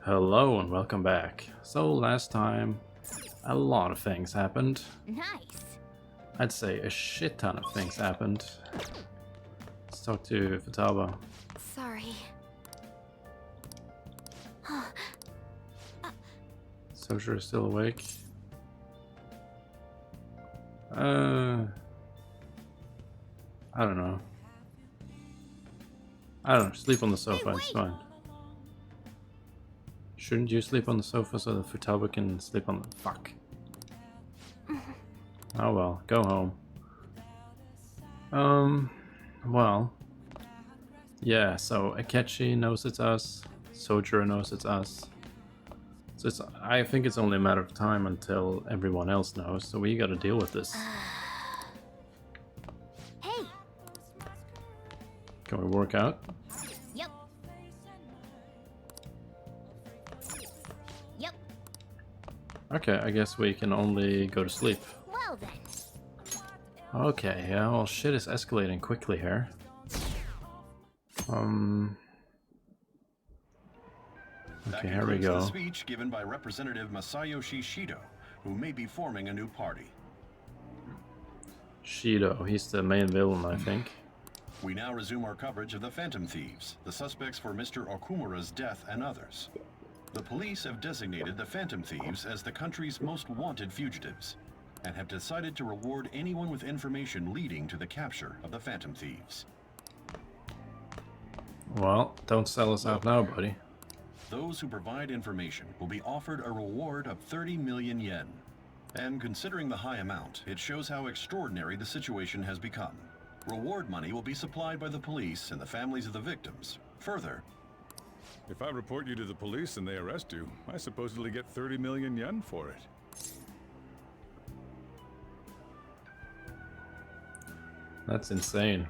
Hello and welcome back. So last time, a lot of things happened. Nice. I'd say a shit ton of things happened. Let's talk to Futaba. Sorry. Soldier is still awake. I don't know. Sleep on the sofa, it's fine. Shouldn't you sleep on the sofa so that Futaba can sleep on the... Fuck. Oh well, go home. Well... Yeah, so Akechi knows it's us. Sojiro knows it's us. So I think it's only a matter of time until everyone else knows, so we gotta deal with this. Hey! Can we work out? Yep. Yep. Okay, I guess we can only go to sleep. Well then. Okay, yeah, well shit is escalating quickly here. Okay, here we go. The speech given by Representative Masayoshi Shido, who may be forming a new party. Shido, he's the main villain, I think. We now resume our coverage of the Phantom Thieves, the suspects for Mr. Okumura's death and others. The police have designated the Phantom Thieves as the country's most wanted fugitives, and have decided to reward anyone with information leading to the capture of the Phantom Thieves. Well, don't sell us out now, buddy. Those who provide information will be offered a reward of 30 million yen. And considering the high amount, it shows how extraordinary the situation has become. Reward money will be supplied by the police and the families of the victims. Further, if I report you to the police and they arrest you, I supposedly get 30 million yen for it. That's insane.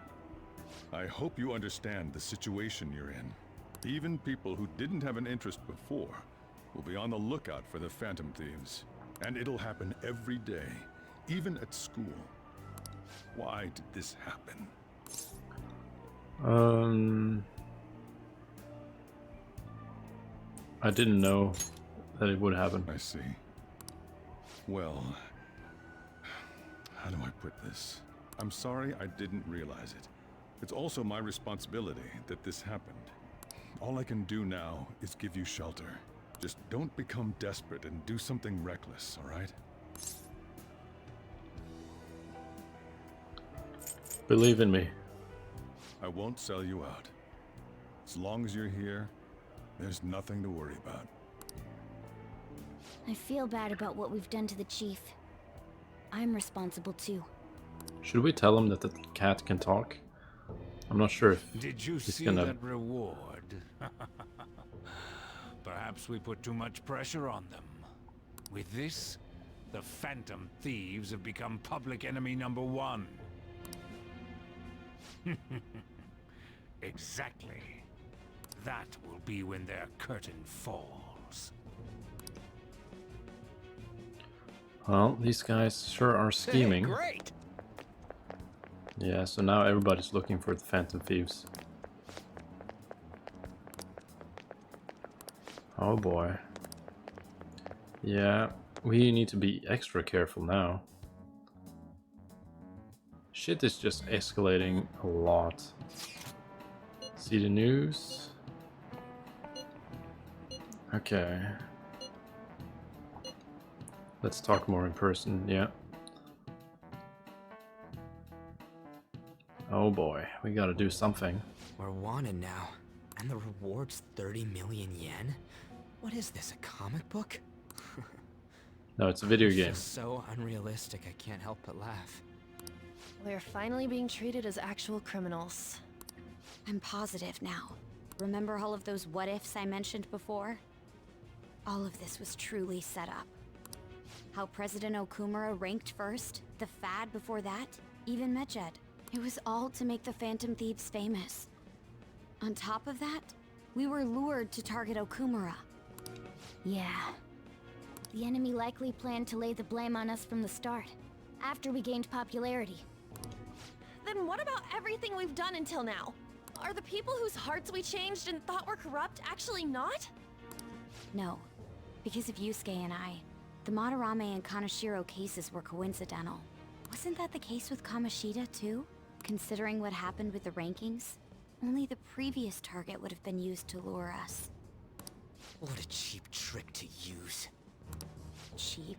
I hope you understand the situation you're in. Even people who didn't have an interest before will be on the lookout for the Phantom Thieves. And it'll happen every day, even at school. Why did this happen? I didn't know that it would happen. I see. Well, how do I put this? I'm sorry I didn't realize it. It's also my responsibility that this happened. All I can do now is give you shelter. Just don't become desperate and do something reckless, all right? Believe in me. I won't sell you out. As long as you're here, there's nothing to worry about. I feel bad about what we've done to the chief. I'm responsible too. Should we tell him that the cat can talk? I'm not sure if Did you he's see gonna... that reward? Perhaps we put too much pressure on them. With this, the Phantom Thieves have become public enemy #1. Exactly. That will be when their curtain falls. Well, these guys sure are scheming. Hey, great! Yeah, so now everybody's looking for the Phantom Thieves. Oh boy. Yeah, we need to be extra careful now. Shit is just escalating a lot. See the news? Okay. Let's talk more in person, yeah. Oh boy, we gotta do something. We're wanted now, and the reward's 30 million yen? What is this, a comic book? No, it's a video game. It's so unrealistic, I can't help but laugh. We're finally being treated as actual criminals. I'm positive now. Remember all of those what-ifs I mentioned before? All of this was truly set up. How President Okumura ranked first, the Fad before that, even Medjed. It was all to make the Phantom Thieves famous. On top of that, we were lured to target Okumura. Yeah. The enemy likely planned to lay the blame on us from the start, after we gained popularity. Then what about everything we've done until now? Are the people whose hearts we changed and thought were corrupt actually not? No. Because of Yusuke and I, the Madarame and Kaneshiro cases were coincidental. Wasn't that the case with Kamoshida, too? Considering what happened with the rankings, only the previous target would have been used to lure us. What a cheap trick to use. Cheap?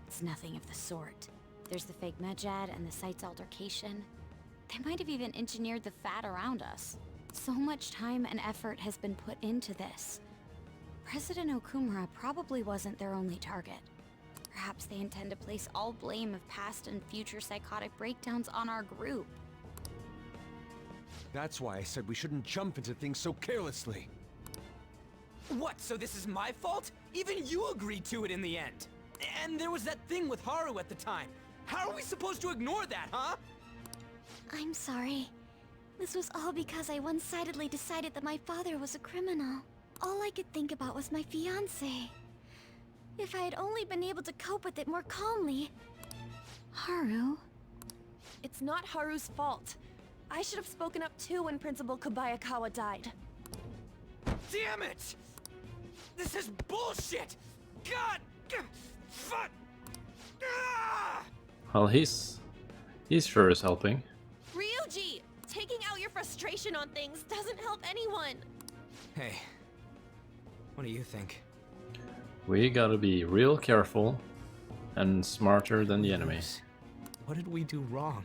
It's nothing of the sort. There's the fake Medjed and the site's altercation. They might have even engineered the fat around us. So much time and effort has been put into this. President Okumura probably wasn't their only target. Perhaps they intend to place all blame of past and future psychotic breakdowns on our group. That's why I said we shouldn't jump into things so carelessly. What, so this is my fault? Even you agreed to it in the end. And there was that thing with Haru at the time. How are we supposed to ignore that, huh? I'm sorry. This was all because I one-sidedly decided that my father was a criminal. All I could think about was my fiancé. If I had only been able to cope with it more calmly... Haru? It's not Haru's fault. I should have spoken up too when Principal Kobayakawa died. Damn it! This is bullshit! God! Fuck! Ah! Well, he's sure is helping. Ryuji! Taking out your frustration on things doesn't help anyone! Hey, what do you think? We gotta be real careful and smarter than the enemy. What did we do wrong?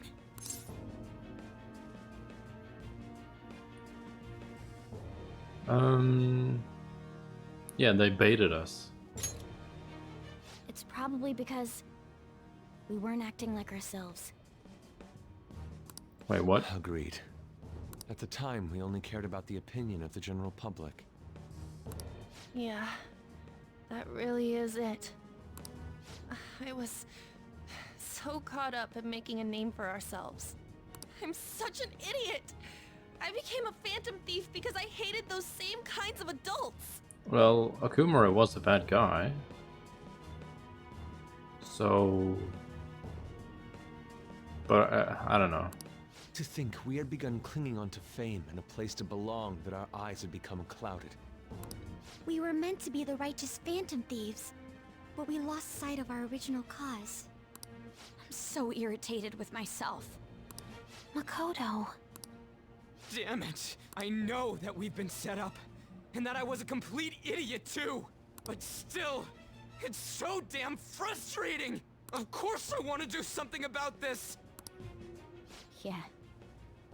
Yeah, they baited us. It's probably because we weren't acting like ourselves. Wait, what? Agreed. At the time, we only cared about the opinion of the general public. Yeah, that really is it. I was so caught up in making a name for ourselves. I'm such an idiot! I became a phantom thief because I hated those same kinds of adults! Well, Okumura was a bad guy. So... But I don't know. To think we had begun clinging onto fame and a place to belong, that our eyes had become clouded. We were meant to be the righteous phantom thieves, but we lost sight of our original cause. I'm so irritated with myself. Makoto. Damn it! I know that we've been set up, and that I was a complete idiot too! But still, it's so damn frustrating! Of course I want to do something about this! Yeah.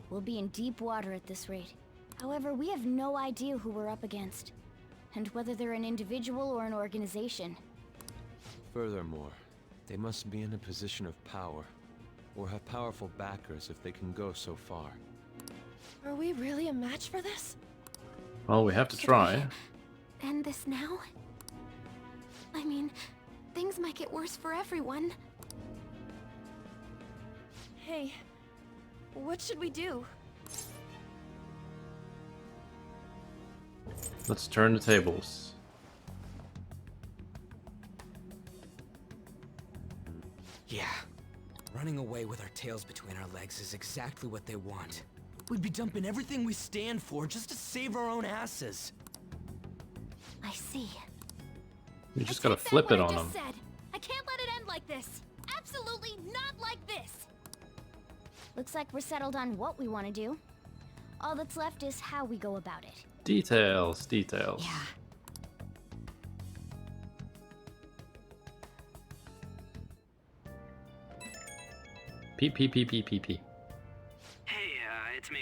We'll be in deep water at this rate. However, we have no idea who we're up against, and whether they're an individual or an organization. Furthermore, they must be in a position of power, or have powerful backers if they can go so far. Are we really a match for this? Well, we have to try. End this now? I mean, things might get worse for everyone. Hey, what should we do? Let's turn the tables. Yeah. Running away with our tails between our legs is exactly what they want. We'd be dumping everything we stand for just to save our own asses. I see. We just gotta flip it on them. Said. I can't let it end like this. Absolutely not like this. Looks like we're settled on what we want to do. All that's left is how we go about it. Details, details. Yeah. P. Hey, it's me.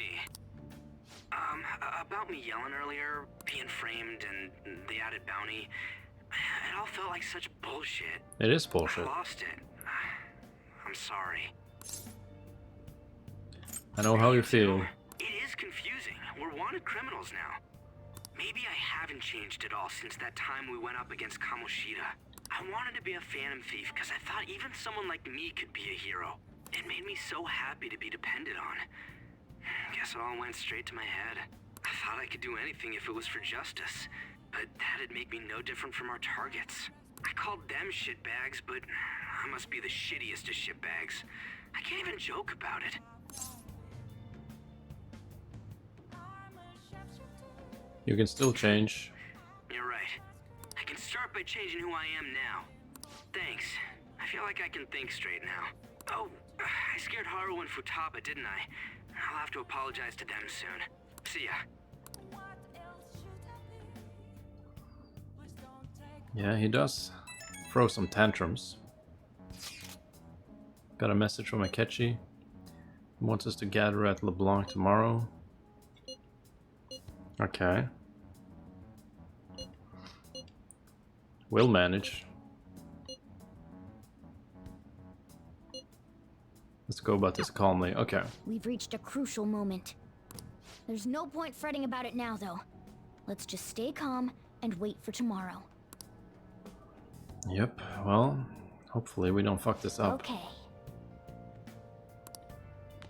About me yelling earlier, being framed, and the added bounty, it all felt like such bullshit. It is bullshit. I lost it. I'm sorry. I know how you feel. It is confusing. We're wanted criminals now. Maybe I haven't changed at all since that time we went up against Kamoshida. I wanted to be a phantom thief because I thought even someone like me could be a hero. It made me so happy to be depended on. Guess it all went straight to my head. I thought I could do anything if it was for justice, but that'd make me no different from our targets. I called them shitbags, but I must be the shittiest of shitbags. I can't even joke about it. You can still change. You're right. right. I can start by changing who I am now. Thanks. I feel like I can think straight now. Oh, I scared Haru and Futaba, didn't I? I'll have to apologize to them soon. See ya. Yeah, he does throw some tantrums. Got a message from Akechi. He wants us to gather at LeBlanc tomorrow. Okay. We'll manage. Let's go about this calmly. Okay. We've reached a crucial moment. There's no point fretting about it now, though. Let's just stay calm and wait for tomorrow. Yep, well, hopefully we don't fuck this up. Okay.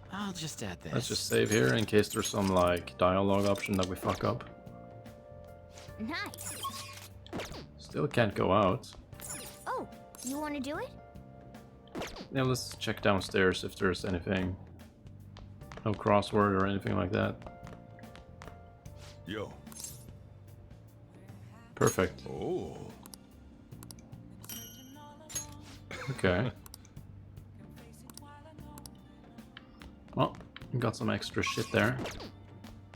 I'll just add this. Let's just save here in case there's some, like, dialogue option that we fuck up. Nice. Still can't go out. Oh, you want to do it? Yeah, let's check downstairs if there's anything. No crossword or anything like that. Yo. Perfect. Oh. Okay. Well, we got some extra shit there.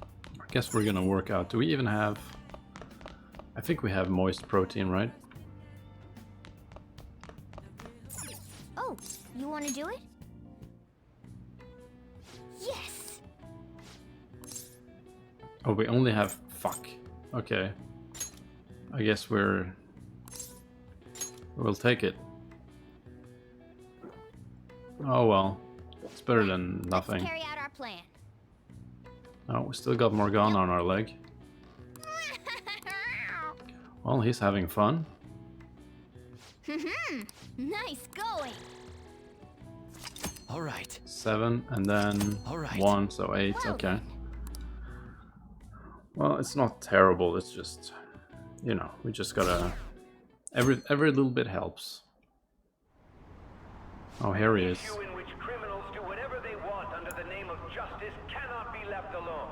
I guess we're gonna work out. Do we even have... I think we have moist protein, right? Oh, you want to do it? Yes! Oh, we only have... Fuck. Okay. I guess we'll take it. Oh well. It's better than nothing. Let's carry out our plan. Oh, we still got Morgana on our leg. Well, he's having fun. Nice going. All right. 7 and then All right. 1, so 8. Well Okay. then. Well, it's not terrible. It's just, you know, we just gotta. Every little bit helps. Oh, here he is. issue in which criminals do whatever they want under the name of justice cannot be left alone.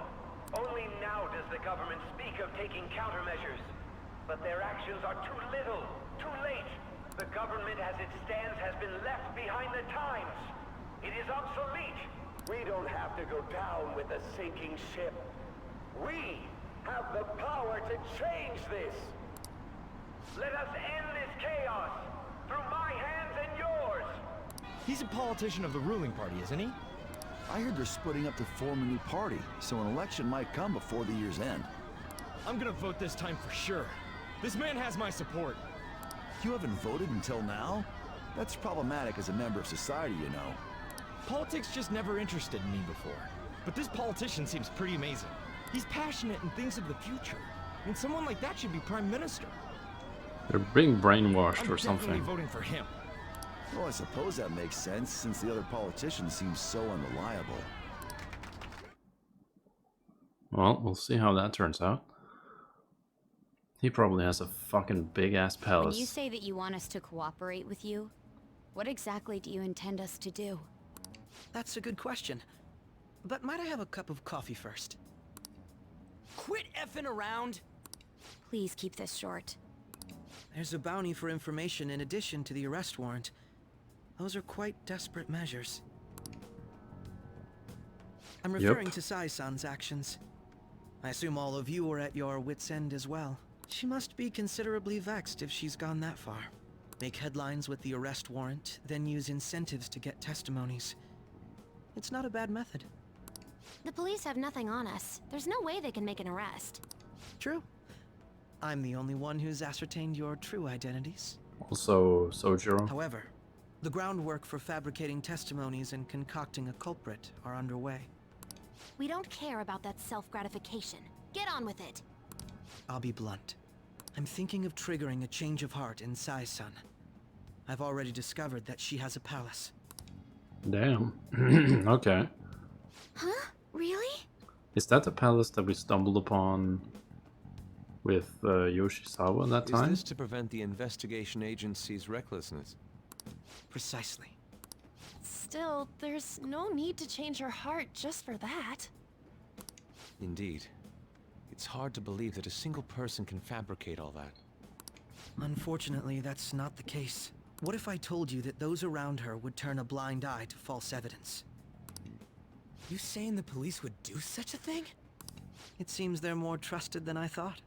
Only now does the government speak of taking countermeasures. But their actions are too little, too late. The government as it stands has been left behind the times. It is obsolete. We don't have to go down with a sinking ship. We have the power to change this. Let us end this chaos through my hands and yours. He's a politician of the ruling party, isn't he? I heard they're splitting up to form a new party, so an election might come before the year's end. I'm gonna vote this time for sure. This man has my support. You haven't voted until now? That's problematic as a member of society, you know. Politics just never interested me before. But this politician seems pretty amazing. He's passionate and thinks of the future. And someone like that should be prime minister. They're being brainwashed I'm or definitely something. voting for him. Well, I suppose that makes sense, since the other politicians seem so unreliable. Well, we'll see how that turns out. He probably has a fucking big-ass When palace. you say that you want us to cooperate with you, what exactly do you intend us to do? That's a good question. But might I have a cup of coffee first? Quit effing around! Please keep this short. There's a bounty for information in addition to the arrest warrant. Those are quite desperate measures. I'm referring to Sai-san's actions. I assume all of you are at your wits' end as well. She must be considerably vexed if she's gone that far. Make headlines with the arrest warrant, then use incentives to get testimonies. It's not a bad method. The police have nothing on us. There's no way they can make an arrest. True. I'm the only one who's ascertained your true identities. Also, Sojiro. However, the groundwork for fabricating testimonies and concocting a culprit are underway. We don't care about that self-gratification. Get on with it. I'll be blunt. I'm thinking of triggering a change of heart in Sai-san. I've already discovered that she has a palace. Damn. Okay. Huh? Really? Is that the palace that we stumbled upon with Yoshizawa that time? Is this to prevent the investigation agency's recklessness? Precisely. Still, there's no need to change her heart just for that. Indeed. It's hard to believe that a single person can fabricate all that. Unfortunately, that's not the case. What if I told you that those around her would turn a blind eye to false evidence? You saying the police would do such a thing? It seems they're more trusted than I thought.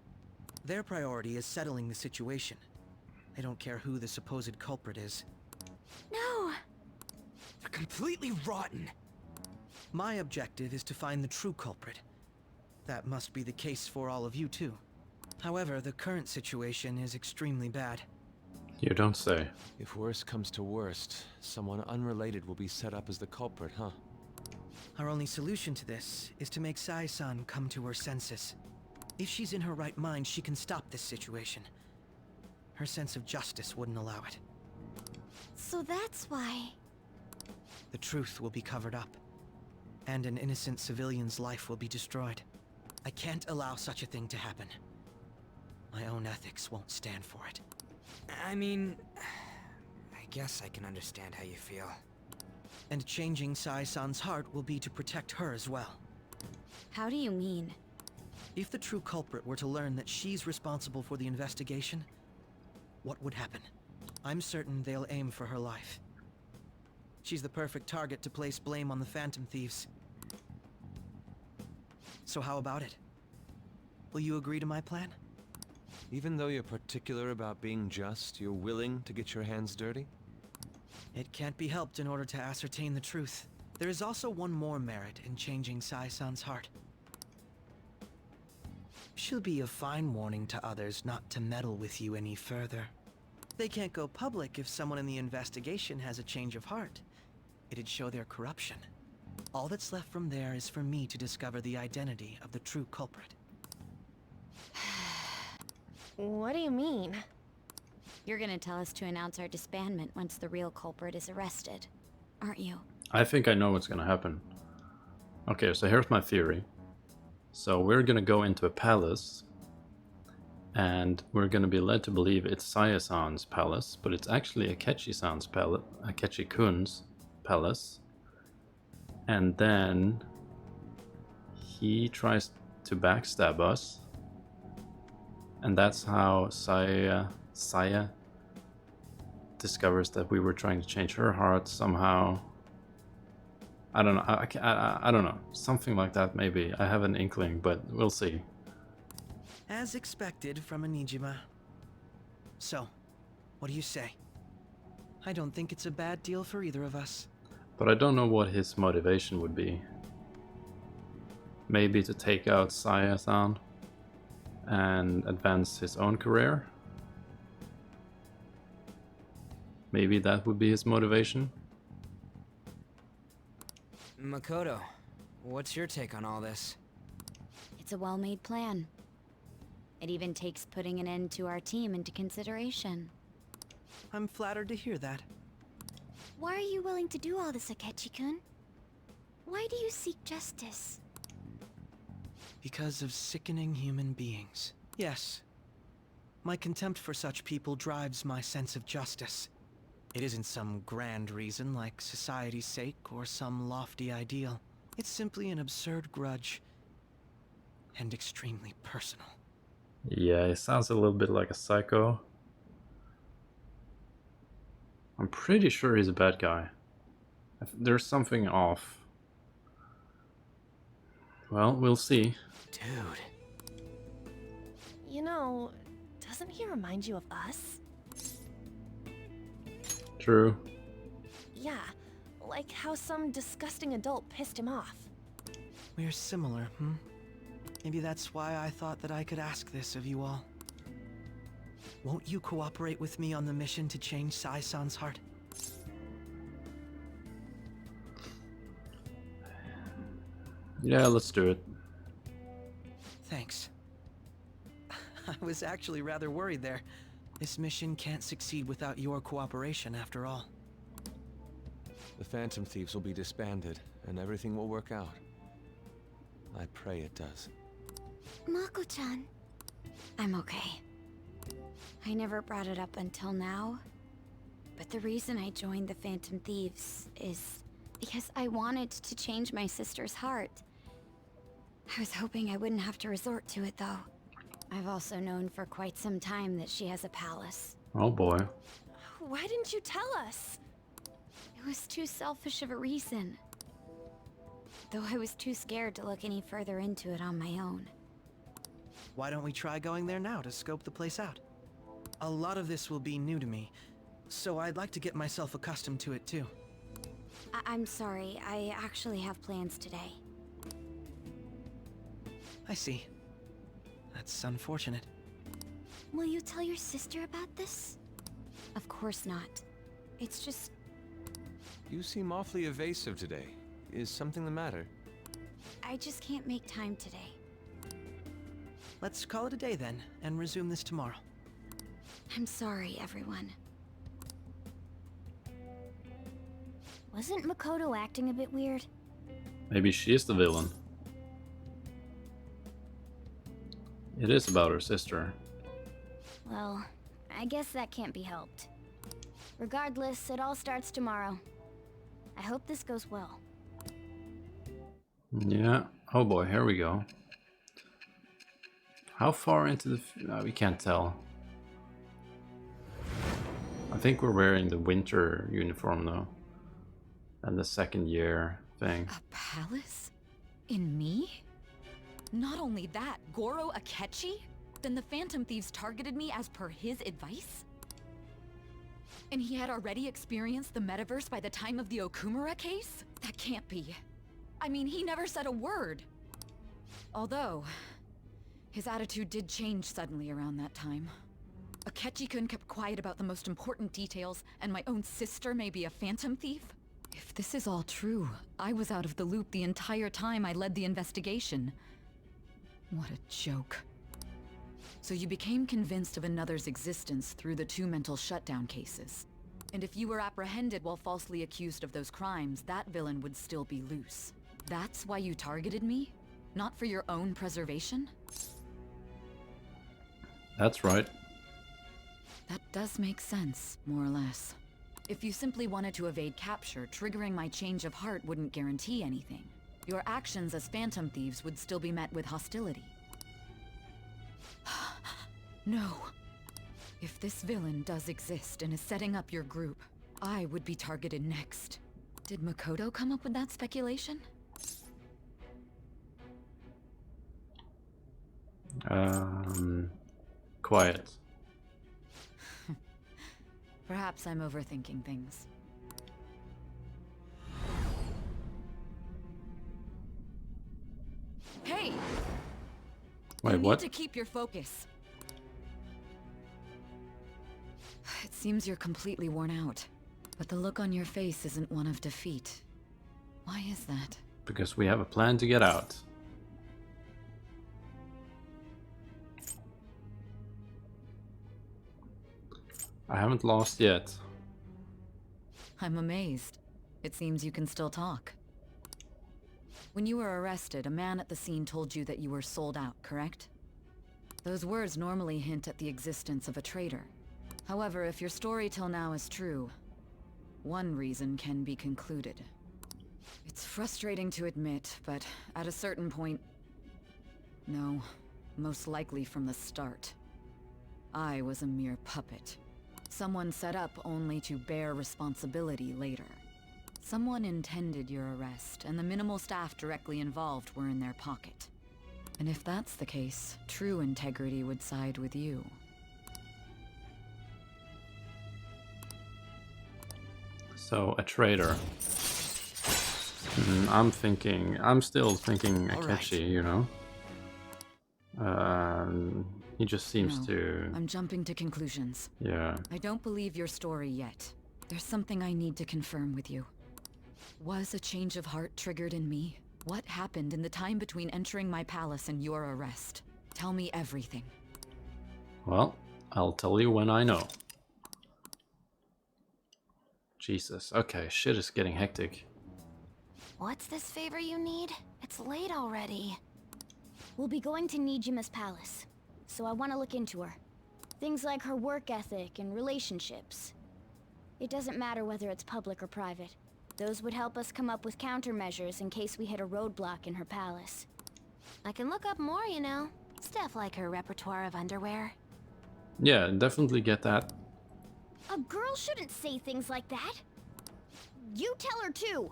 Their priority is settling the situation. They don't care who the supposed culprit is. No! They're completely rotten! My objective is to find the true culprit. That must be the case for all of you too. However, the current situation is extremely bad. You don't say. If worst comes to worst, someone unrelated will be set up as the culprit, huh? Our only solution to this is to make Sai-san come to her senses. If she's in her right mind, she can stop this situation. Her sense of justice wouldn't allow it. So that's why... The truth will be covered up, and an innocent civilian's life will be destroyed. I can't allow such a thing to happen. My own ethics won't stand for it. I mean... I guess I can understand how you feel. And changing Sai-san's heart will be to protect her as well. How do you mean? If the true culprit were to learn that she's responsible for the investigation, what would happen? I'm certain they'll aim for her life. She's the perfect target to place blame on the Phantom Thieves. So how about it? Will you agree to my plan? Even though you're particular about being just, you're willing to get your hands dirty? It can't be helped in order to ascertain the truth. There is also one more merit in changing Sai-san's heart. She'll be a fine warning to others not to meddle with you any further. They can't go public if someone in the investigation has a change of heart. It'd show their corruption. All that's left from there is for me to discover the identity of the true culprit. What do you mean? You're gonna tell us to announce our disbandment once the real culprit is arrested, aren't you? I think I know what's gonna happen. Okay, so here's my theory. So we're gonna go into a palace, and we're gonna be led to believe it's Saya-san's palace, but it's actually Akechi-san's palace, Akechi-kun's palace. And then he tries to backstab us, and that's how Saya discovers that we were trying to change her heart somehow. I don't know. I don't know. Something like that, maybe. I have an inkling, but we'll see. As expected from a Nijima. So, what do you say? I don't think it's a bad deal for either of us. But I don't know what his motivation would be. Maybe to take out Saya-san and advance his own career? Maybe that would be his motivation? Makoto, what's your take on all this? It's a well-made plan. It even takes putting an end to our team into consideration. I'm flattered to hear that. Why are you willing to do all this, Akechi-kun? Why do you seek justice? Because of sickening human beings. Yes. My contempt for such people drives my sense of justice. It isn't some grand reason like society's sake or some lofty ideal. It's simply an absurd grudge. And extremely personal. Yeah, he sounds a little bit like a psycho. I'm pretty sure he's a bad guy. There's something off. Well, we'll see. Dude. You know, doesn't he remind you of us? True. Yeah, like how some disgusting adult pissed him off. We're similar, hmm? Maybe that's why I thought that I could ask this of you all. Won't you cooperate with me on the mission to change Sai-san's heart? Yeah, let's do it. Thanks. I was actually rather worried there. This mission can't succeed without your cooperation, after all. The Phantom Thieves will be disbanded, and everything will work out. I pray it does. Mako-chan. I'm okay. I never brought it up until now, but the reason I joined the Phantom Thieves is because I wanted to change my sister's heart. I was hoping I wouldn't have to resort to it, though. I've also known for quite some time that she has a palace. Oh boy. Why didn't you tell us? It was too selfish of a reason. Though I was too scared to look any further into it on my own. Why don't we try going there now to scope the place out? A lot of this will be new to me, so I'd like to get myself accustomed to it too. I'm sorry, I actually have plans today. I see. That's unfortunate. Will you tell your sister about this? Of course not. It's just... You seem awfully evasive today. Is something the matter? I just can't make time today. Let's call it a day then, and resume this tomorrow. I'm sorry, everyone. Wasn't Makoto acting a bit weird? Maybe she is the villain. It is about her sister. Well, I guess that can't be helped. Regardless, it all starts tomorrow. I hope this goes well. Yeah. Oh boy, here we go. How far into the... we can't tell. I think we're wearing the winter uniform though. And the second year thing. A palace? In me? Not only that, Goro Akechi? Then the Phantom Thieves targeted me as per his advice? And he had already experienced the metaverse by the time of the Okumura case? That can't be. I mean, he never said a word. Although, his attitude did change suddenly around that time. Akechi-kun kept quiet about the most important details, and my own sister may be a Phantom Thief? If this is all true, I was out of the loop the entire time I led the investigation. What a joke. So you became convinced of another's existence through the 2 mental shutdown cases. And if you were apprehended while falsely accused of those crimes, that villain would still be loose. That's why you targeted me? Not for your own preservation? That's right. That does make sense, more or less. If you simply wanted to evade capture, triggering my change of heart wouldn't guarantee anything. Your actions as Phantom Thieves would still be met with hostility. No. If this villain does exist and is setting up your group, I would be targeted next. Did Makoto come up with that speculation? Quiet. Perhaps I'm overthinking things. Hey! Wait, you what? need to keep your focus. It seems you're completely worn out, but the look on your face isn't one of defeat. Why is that? Because we have a plan to get out. I haven't lost yet. I'm amazed. It seems you can still talk. When you were arrested, a man at the scene told you that you were sold out, correct? Those words normally hint at the existence of a traitor. However, if your story till now is true, one reason can be concluded. It's frustrating to admit, but at a certain point... No, most likely from the start. I was a mere puppet. Someone set up only to bear responsibility later. Someone intended your arrest, and the minimal staff directly involved were in their pocket. And if that's the case, true integrity would side with you. So, a traitor. I'm still thinking Akechi, you know? He just seems to... I'm jumping to conclusions. Yeah. I don't believe your story yet. There's something I need to confirm with you. Was a change of heart triggered in me? What happened in the time between entering my palace and your arrest? Tell me everything. Well, I'll tell you when I know. Jesus, okay, shit is getting hectic. What's this favor you need? It's late already. We'll be going to Nijima's palace, so I want to look into her. Things like her work ethic and relationships. It doesn't matter whether it's public or private. Those would help us come up with countermeasures in case we hit a roadblock in her palace. I can look up more, you know. Stuff like her repertoire of underwear. Yeah, definitely get that. A girl shouldn't say things like that. You tell her too.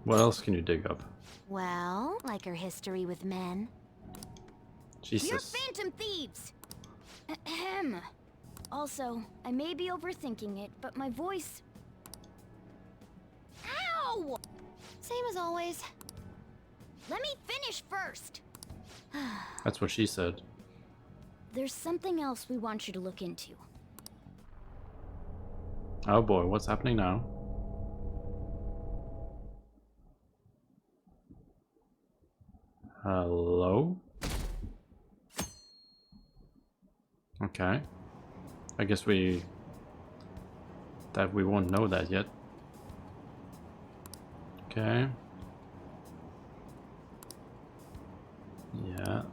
What else can you dig up? Well, like her history with men. Jesus. You're phantom thieves! Ahem. Also, I may be overthinking it, but my voice... Ow! Same as always. Let me finish first! That's what she said. There's something else we want you to look into. Oh boy, what's happening now? Hello? Okay. I guess we won't know that yet. Okay. Yeah.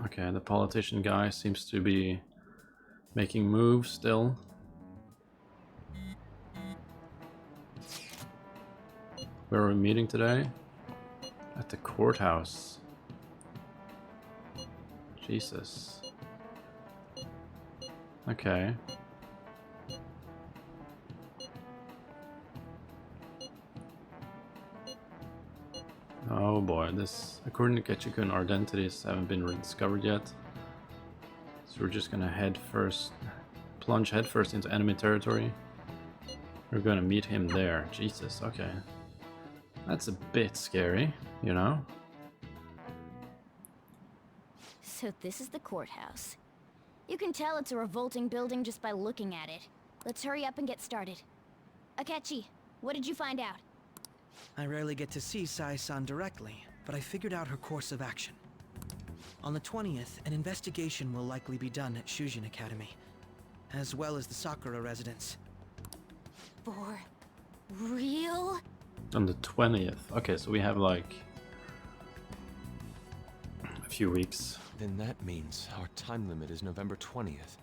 Okay, the politician guy seems to be making moves still. Where are we meeting today? At the courthouse. Jesus. Okay. Oh boy, this, according to Ketchikun, our identities haven't been rediscovered yet. So we're just gonna plunge headfirst into enemy territory. We're gonna meet him there. Jesus, okay. That's a bit scary, you know? So this is the courthouse. You can tell it's a revolting building just by looking at it. Let's hurry up and get started. Akechi, what did you find out? I rarely get to see Sai-san directly, but I figured out her course of action. On the 20th, an investigation will likely be done at Shujin Academy, as well as the Sakura residence. For real? On the 20th. Okay, so we have like a few weeks. Then that means our time limit is November 20th.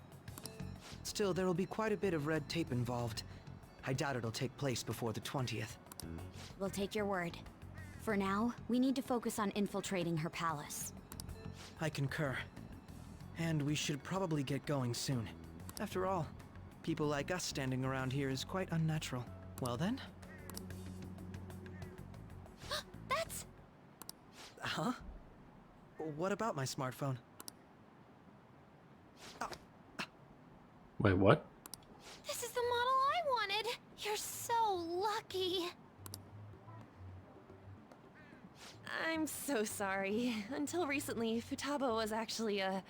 Still, there will be quite a bit of red tape involved. I doubt it'll take place before the 20th. We'll take your word. For now, we need to focus on infiltrating her palace. I concur. And we should probably get going soon. After all, people like us standing around here is quite unnatural. Well then? That's... Huh? What about my smartphone? Wait, what? This is the model I wanted! You're so lucky! I'm so sorry. Until recently, Futaba was actually a...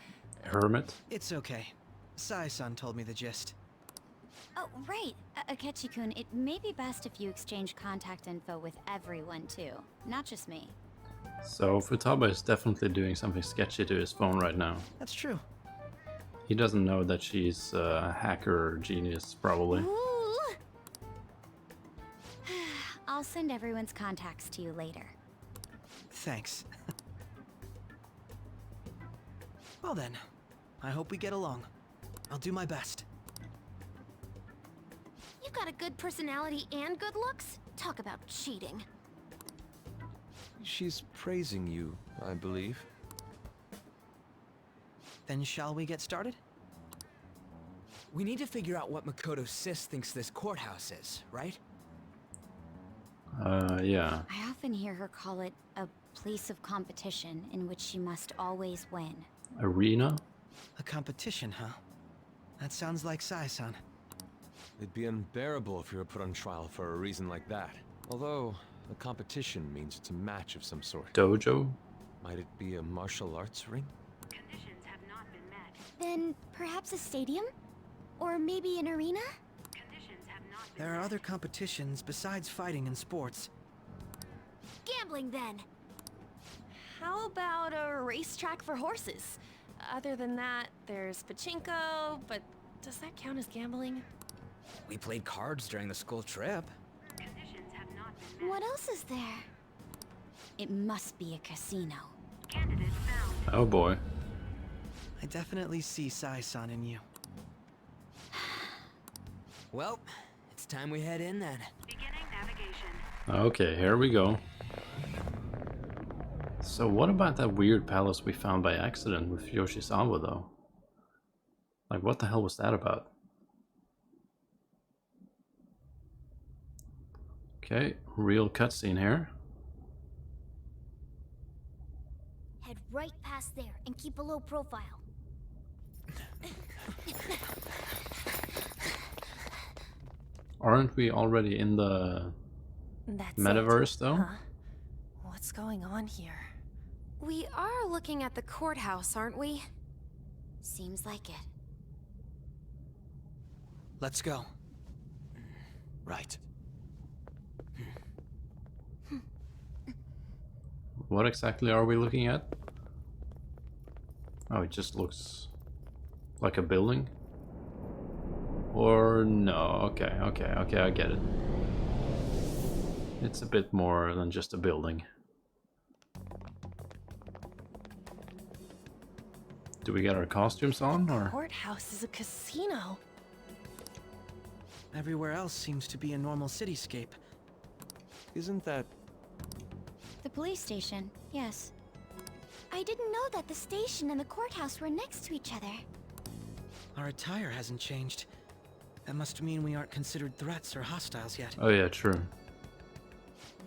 Hermit? It's okay. Sai-san told me the gist. Oh, right. Akechi-kun, it may be best if you exchange contact info with everyone, too. Not just me. So Futaba is definitely doing something sketchy to his phone right now. That's true. He doesn't know that she's a hacker genius, probably. Ooh. I'll send everyone's contacts to you later. Thanks. Well then, I hope we get along. I'll do my best. You've got a good personality and good looks? Talk about cheating. She's praising you, I believe. Then shall we get started? We need to figure out what Makoto Sis thinks this courthouse is, right? Yeah. I often hear her call it a place of competition in which she must always win. Arena? A competition, huh? That sounds like Sai-san. It'd be unbearable if you were put on trial for a reason like that. Although, a competition means it's a match of some sort. Dojo? Might it be a martial arts ring? Conditions have not been met. Then perhaps a stadium? Or maybe an arena? Conditions have not been There are other competitions besides fighting and sports. Gambling then. How about a racetrack for horses? Other than that, there's pachinko, but does that count as gambling? We played cards during the school trip. Conditions have not been met. What else is there? It must be a casino. Candidate found. Oh boy. I definitely see Sai-san in you. Well, it's time we head in then. Beginning Okay, here we go. So what about that weird palace we found by accident with Yoshizawa though? Like what the hell was that about? Okay, real cutscene here. Head right past there and keep a low profile. Aren't we already in the That's metaverse it, though? huh? What's going on here? We are looking at the courthouse, aren't we? Seems like it. Let's go. Right. What exactly are we looking at? Oh, it just looks like a building. Or no, okay, I get it. It's a bit more than just a building. Do we get our costumes on, or? Courthouse is a casino. Everywhere else seems to be a normal cityscape. Isn't that... The police station, yes. I didn't know that the station and the courthouse were next to each other. Our attire hasn't changed. That must mean we aren't considered threats or hostiles yet. Oh yeah, true.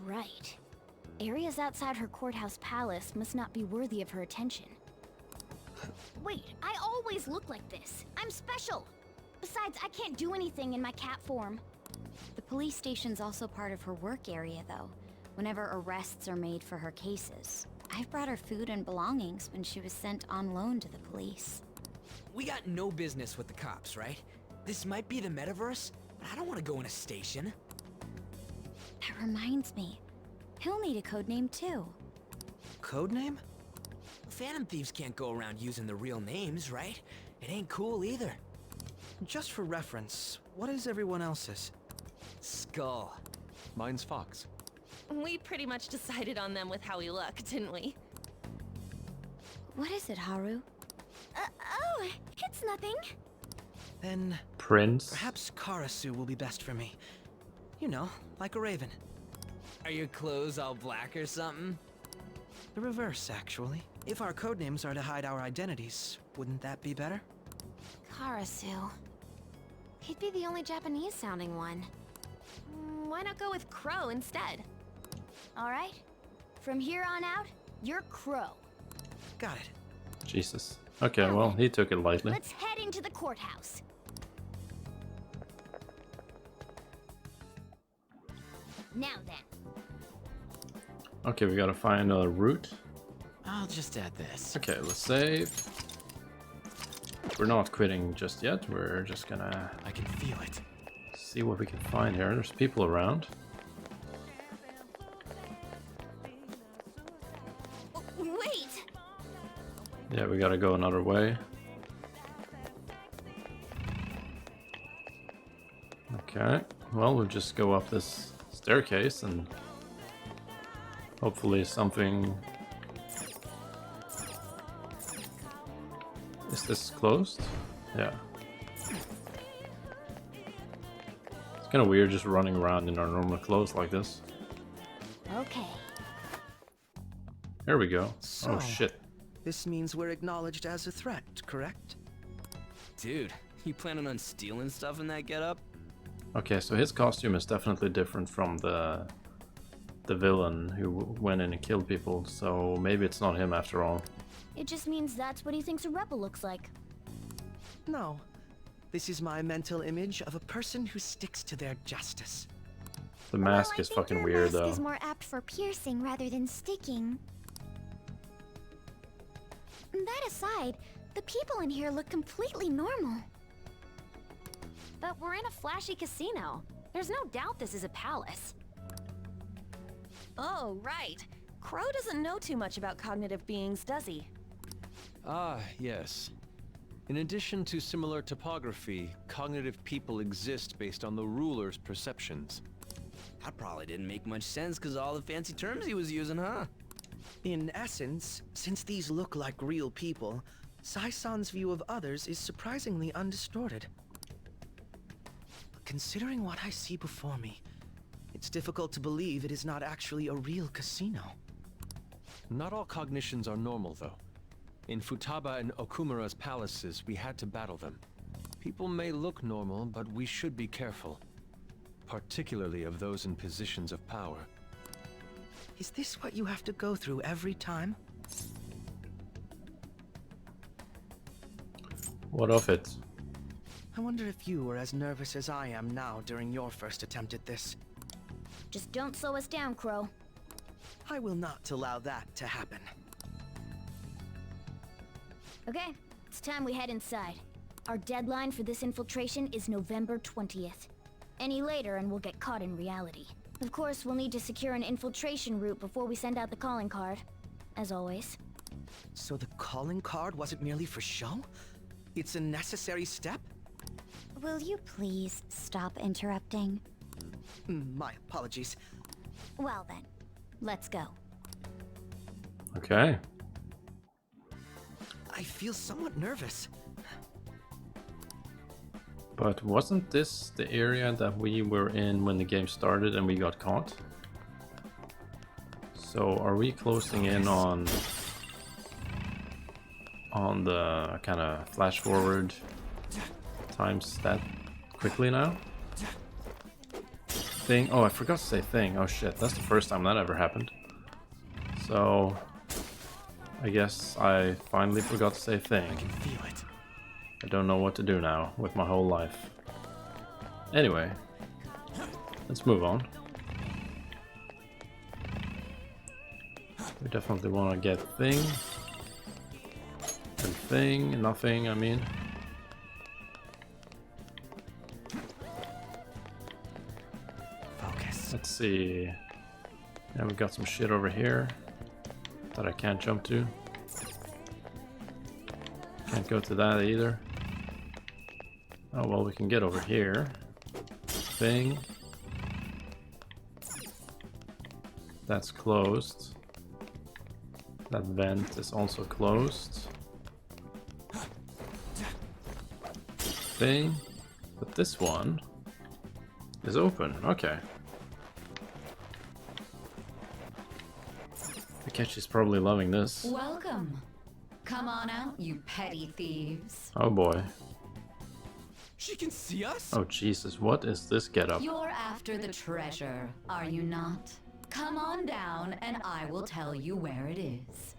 Right. Areas outside her courthouse palace must not be worthy of her attention. Wait, I always look like this. I'm special. Besides, I can't do anything in my cat form. The police station's also part of her work area, though, whenever arrests are made for her cases. I've brought her food and belongings when she was sent on loan to the police. We got no business with the cops, right? This might be the metaverse, but I don't want to go in a station. That reminds me. He'll need a code name, too. Codename? Phantom Thieves can't go around using the real names, right? It ain't cool either. Just for reference, what is everyone else's? Skull. Mine's Fox. We pretty much decided on them with how we look, didn't we? What is it, Haru? Oh, it's nothing. Then Prince? perhaps Karasu will be best for me. You know, like a raven. Are your clothes all black or something? The reverse, actually. If our codenames are to hide our identities, wouldn't that be better? Karasu. He'd be the only Japanese-sounding one. Why not go with Crow instead? All right. From here on out, you're Crow. Got it. Jesus. Okay, well, he took it lightly. Let's head into the courthouse. Now then. Okay, we gotta find a route. I'll just add this. Okay, let's save. We're not quitting just yet. We're just gonna... I can feel it. See what we can find here. There's people around. Wait! Yeah, we gotta go another way. Okay, well, we'll just go up this staircase and hopefully something... Is this closed? Yeah. It's kind of weird just running around in our normal clothes like this. Okay. There we go. So, Oh shit. This means we're acknowledged as a threat, correct? Dude, you planning on stealing stuff in that getup? Okay, so his costume is definitely different from the villain who went in and killed people, so maybe it's not him after all. It just means that's what he thinks a rebel looks like. No. This is my mental image of a person who sticks to their justice. The mask is fucking weird Mask though. is more apt for piercing rather than sticking. That aside, the people in here look completely normal. But we're in a flashy casino. There's no doubt this is a palace. Oh, right. Crow doesn't know too much about cognitive beings, does he? Ah, yes. In addition to similar topography, cognitive people exist based on the ruler's perceptions. That probably didn't make much sense because all the fancy terms he was using, huh? In essence, since these look like real people, Sai-san's view of others is surprisingly undistorted. But considering what I see before me, It's difficult to believe it is not actually a real casino. Not all cognitions are normal, though. In Futaba and Okumura's palaces, we had to battle them. People may look normal, but we should be careful. Particularly of those in positions of power. Is this what you have to go through every time? What of it? I wonder if you were as nervous as I am now during your first attempt at this. Just don't slow us down, Crow. I will not allow that to happen. Okay, it's time we head inside. Our deadline for this infiltration is November 20th. Any later and we'll get caught in reality. Of course, we'll need to secure an infiltration route before we send out the calling card. As always. So the calling card wasn't merely for show? It's a necessary step? Will you please stop interrupting? My apologies. Well then, let's go. Okay. I feel somewhat nervous. But wasn't this the area that we were in when the game started and we got caught? So are we closing in on the kind of flash forward times that quickly now? Thing? Oh, I forgot to say thing. Oh shit, that's the first time that ever happened. So I guess I finally forgot to say thing. I can feel it. I don't know what to do now with my whole life. Anyway, let's move on. We definitely want to get thing. And thing, nothing, I mean. Focus. Let's see. Yeah, we got some shit over here that I can't jump to. Can't go to that either. Oh well, we can get over here. Thing. That's closed. That vent is also closed. Thing. But this one is open. Okay. Akechi's probably loving this. Welcome. Come on out, you petty thieves. Oh boy. She can see us? Oh Jesus, what is this getup? You're after the treasure, are you not? Come on down and I will tell you where it is.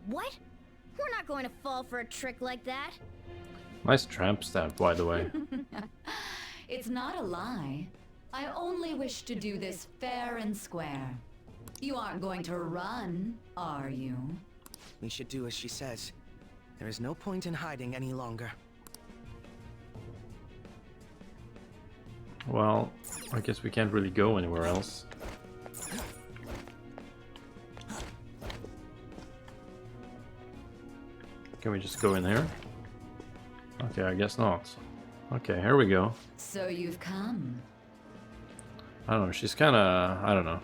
What? We're not going to fall for a trick like that. Nice tramp stamp, by the way. It's not a lie. I only wish to do this fair and square. You aren't going to run, are you? We should do as she says. There is no point in hiding any longer. Well, I guess we can't really go anywhere else. Can we just go in here? Okay, I guess not. Okay, here we go. So you've come. I don't know, she's kinda... I don't know.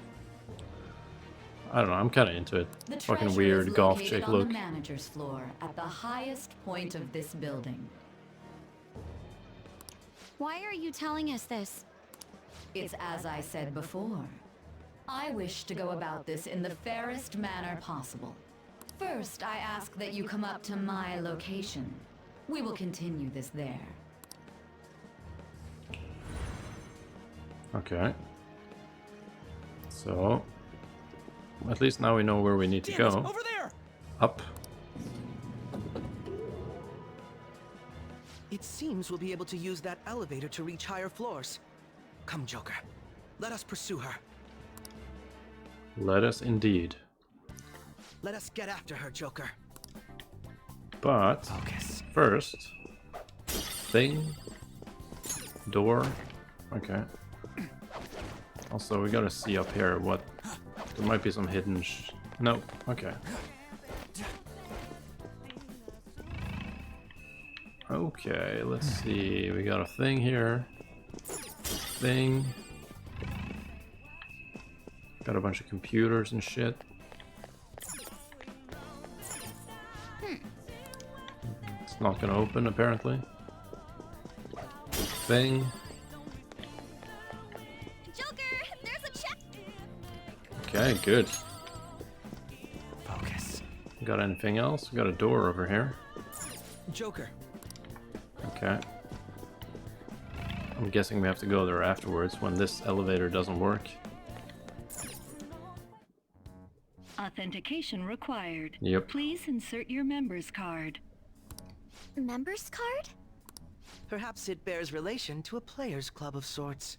I'm kinda into it. The Fucking treasure weird is golf located chick on look. the manager's floor at the highest point of this building. Why are you telling us this? It's as I said before. I wish to go about this in the fairest manner possible. First, I ask that you come up to my location. We will continue this there. Okay. So... at least now we know where we need to go. Over there! Up. It seems we'll be able to use that elevator to reach higher floors. Come, Joker. Let us pursue her. Let us indeed. Let us get after her, Joker. But Focus. first, thing, door. Okay. Also, we gotta see up here what there might be some hidden. No. Okay. Okay. Let's see. We got a thing here. Thing. Got a bunch of computers and shit. It's not gonna open apparently. Thing. Joker, Okay, good. Focus. Got anything else? We got a door over here. Joker. Okay. I'm guessing we have to go there afterwards when this elevator doesn't work. Authentication required. Yep. Please insert your member's card. Member's card? Perhaps it bears relation to a players' club of sorts.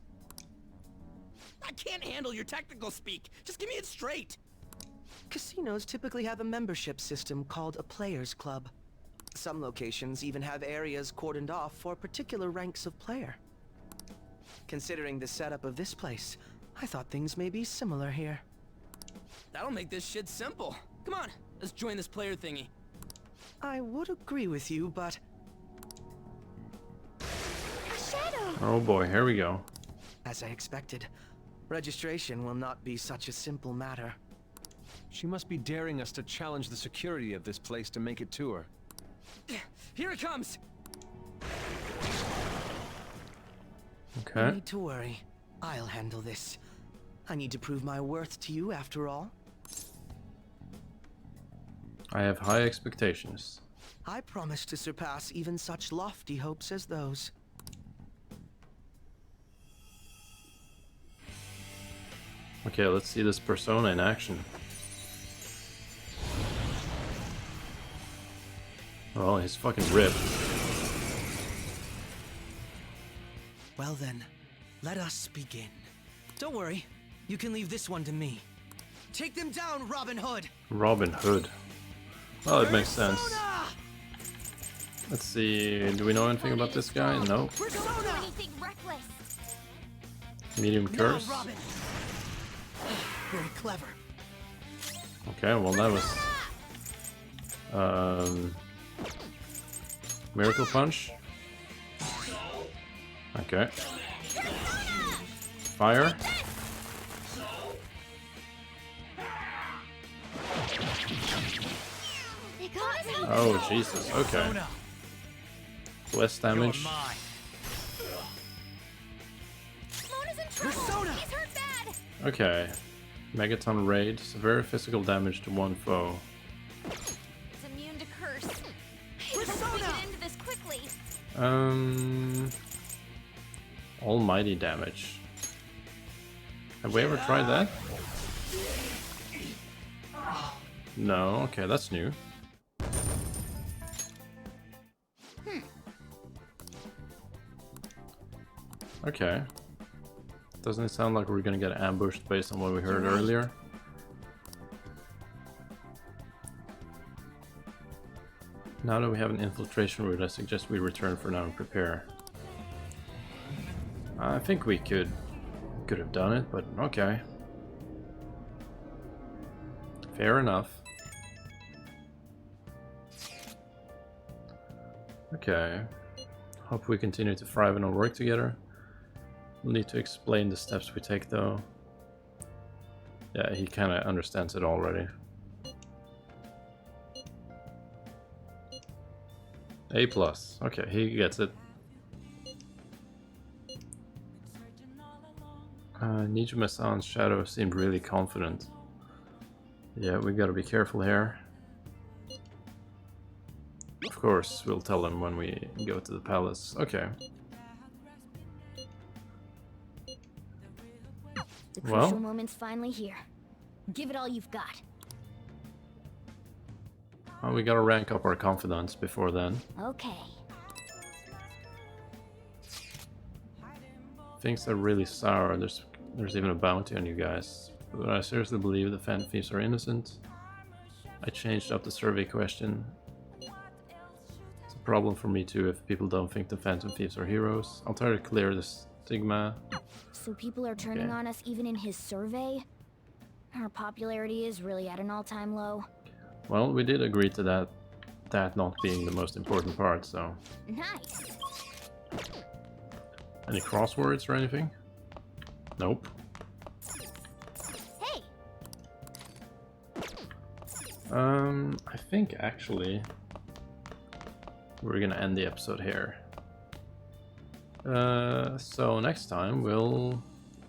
I can't handle your technical speak. Just give me it straight. Casinos typically have a membership system called a players' club. Some locations even have areas cordoned off for particular ranks of player. Considering the setup of this place, I thought things may be similar here. That'll make this shit simple. Come on, let's join this player thingy. I would agree with you, but... A shadow! Oh boy, here we go. As I expected, registration will not be such a simple matter. She must be daring us to challenge the security of this place to make it to her. Here it comes! Okay. No need to worry. I'll handle this. I need to prove my worth to you after all. I have high expectations. I promise to surpass even such lofty hopes as those. Okay, let's see this persona in action. Oh, he's fucking ripped. Well then, let us begin. Don't worry, you can leave this one to me. Take them down, Robin Hood! Robin Hood. Well, it makes sense. Let's see, do we know anything about this guy? No. Don't do anything reckless. Medium curse. Now, Robin. Very clever. Okay, well that was... Miracle Punch. Okay. Fire. Oh, Jesus. Okay. Less damage. He's hurt bad. Okay. Megaton Raid. Severe physical damage to one foe. It's immune to curse. I hope we get into this quickly. Almighty damage. Have we ever tried that? No, okay, that's new. Okay. Doesn't it sound like we're gonna get ambushed based on what we heard earlier? Now that we have an infiltration route, I suggest we return for now and prepare. I think we could have done it, but okay. Fair enough. Okay. Hope we continue to thrive and work together. We'll need to explain the steps we take though. Yeah, he kinda understands it already. A+. Okay, he gets it. Nijima-san's shadow seemed really confident. Yeah, we gotta be careful here. Of course, we'll tell him when we go to the palace. Okay. The crucial moment's finally here. Give it all you've got. Well, we gotta rank up our confidence before then. Okay. Things are really sour. There's even a bounty on you guys. But I seriously believe the Phantom Thieves are innocent. I changed up the survey question. It's a problem for me too if people don't think the Phantom Thieves are heroes. I'll try to clear the stigma. So people are turning on us even in his survey? Our popularity is really at an all-time low. Well, we did agree to that not being the most important part, so... Nice! Any crosswords or anything? Nope. Hey! I think actually we're gonna end the episode here. So next time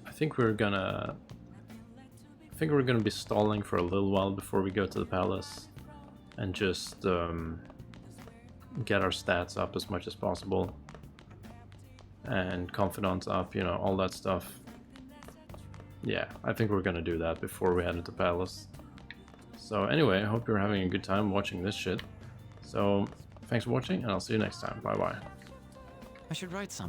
I think we're gonna I think we're gonna be stalling for a little while before we go to the palace, and just get our stats up as much as possible, and confidence up, you know, all that stuff. Yeah, I think we're gonna do that before we head into palace. So anyway, I hope you're having a good time watching this shit. So thanks for watching, and I'll see you next time. Bye bye. I should write something.